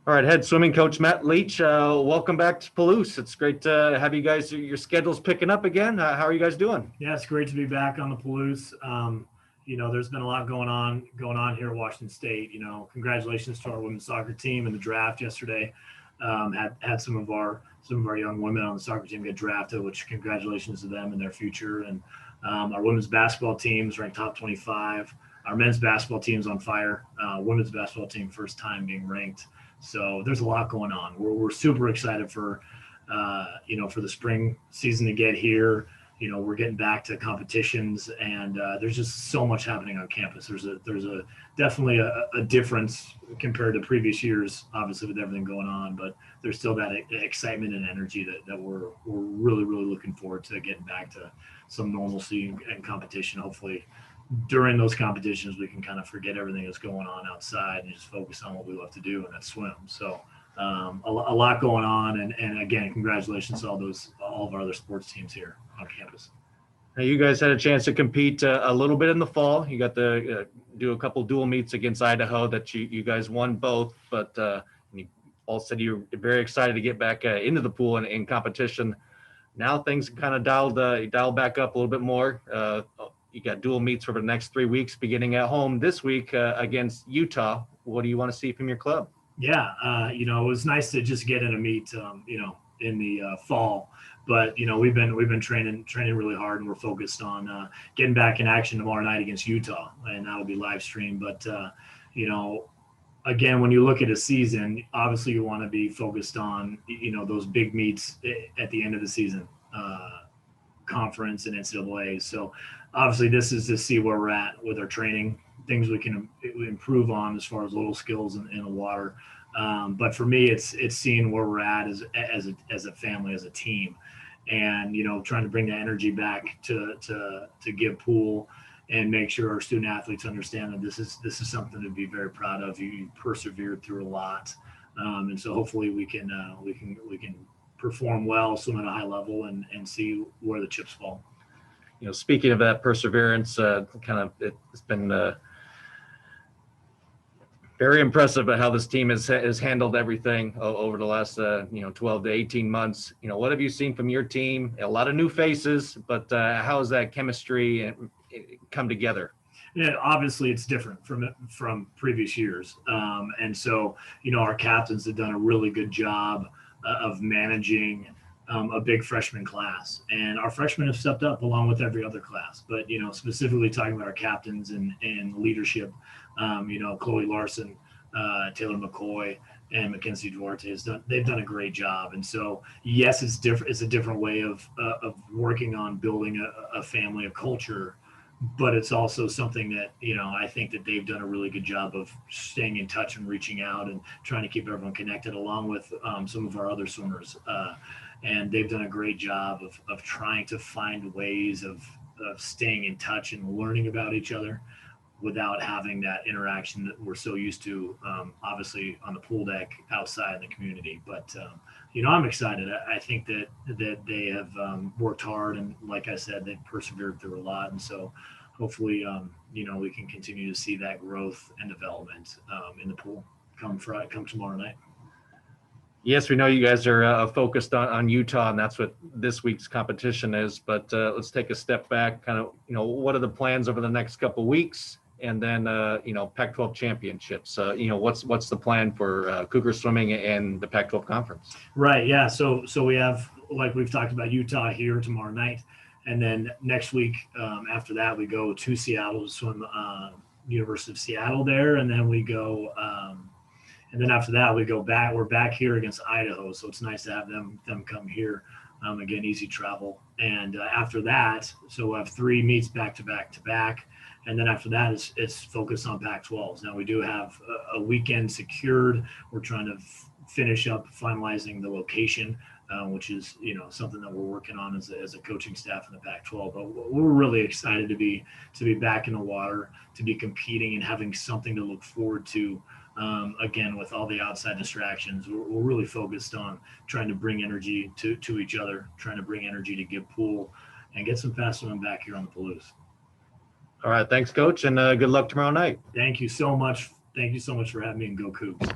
All right, head swimming coach Matt Leach. Welcome back to Palouse. It's great to have you guys. Your schedule's picking up again. How are you guys doing? Yeah, it's great to be back on the Palouse. There's been a lot going on here at Washington State. Congratulations to our women's soccer team in the draft yesterday. Had some of our young women on the soccer team get drafted, which congratulations to them and their future. And our women's basketball team's ranked top 25. Our men's basketball team's on fire. Women's basketball team first time being ranked. So there's a lot going on. We're super excited for the spring season to get here. We're getting back to competitions, and there's just so much happening on campus. There's definitely a difference compared to previous years, obviously with everything going on, but there's still that excitement and energy that we're really really looking forward to getting back to some normalcy and competition. Hopefully, during those competitions, we can kind of forget everything that's going on outside and just focus on what we love to do, and that's swim. So a lot going on, and again, congratulations to all of our other sports teams here on campus. Now, you guys had a chance to compete a little bit in the fall. You got to do a couple dual meets against Idaho that you guys won both, but you all said you were very excited to get back into the pool and in competition. Now things kind of dialed back up a little bit more. You got dual meets for the next 3 weeks, beginning at home this week against Utah. What do you want to see from your club? Yeah, it was nice to just get in a meet, in the fall. But we've been training really hard, and we're focused on getting back in action tomorrow night against Utah, and that'll be live streamed. But you know, again, when you look at a season, obviously you want to be focused on those big meets at the end of the season, conference and NCAA. So obviously this is to see where we're at with our training, things we can improve on as far as little skills in the water. But for me, it's seeing where we're at as a family, as a team, and trying to bring the energy back to give pool and make sure our student athletes understand that this is something to be very proud of. You persevered through a lot, and so hopefully we can perform well, swim at a high level, and see where the chips fall. Speaking of that perseverance, it's been very impressive at how this team has handled everything over the last 12 to 18 months. What have you seen from your team? A lot of new faces, but how has that chemistry come together? Yeah, obviously it's different from previous years, and so our captains have done a really good job of managing a big freshman class, and our freshmen have stepped up along with every other class. But specifically talking about our captains and leadership, Chloe Larson, Taylor McCoy, and Mackenzie Duarte they've done a great job. And so yes, it's different. It's a different way of working on building a family, a culture. But it's also something that I think that they've done a really good job of staying in touch and reaching out and trying to keep everyone connected, along with some of our other swimmers. And they've done a great job of trying to find ways of staying in touch and learning about each other without having that interaction that we're so used to, obviously on the pool deck outside in the community. But I'm excited. I think that they have worked hard, and like I said, they've persevered through a lot. And so hopefully, we can continue to see that growth and development in the pool come tomorrow night. Yes, we know you guys are focused on Utah, and that's what this week's competition is. But let's take a step back. Kind of, what are the plans over the next couple of weeks? And then, Pac-12 championships. What's the plan for Cougar swimming and the Pac-12 conference? Right. Yeah. So we have, like we've talked about, Utah here tomorrow night, and then next week after that we go to Seattle to swim University of Seattle there, and then we go. And then after that, we go back. We're back here against Idaho, so it's nice to have them come here. Again, easy travel. And after that, so we'll have 3 meets back to back to back. And then after that, it's focused on Pac-12s. Now we do have a weekend secured. We're trying to finish up finalizing the location, which is something that we're working on as a coaching staff in the Pac-12. But we're really excited to be back in the water, to be competing and having something to look forward to. Again, with all the outside distractions, we're really focused on trying to bring energy to each other, trying to bring energy to give pool, and get some fast swimming back here on the Palouse. All right, thanks, Coach, and good luck tomorrow night. Thank you so much. Thank you so much for having me, and go Cougs.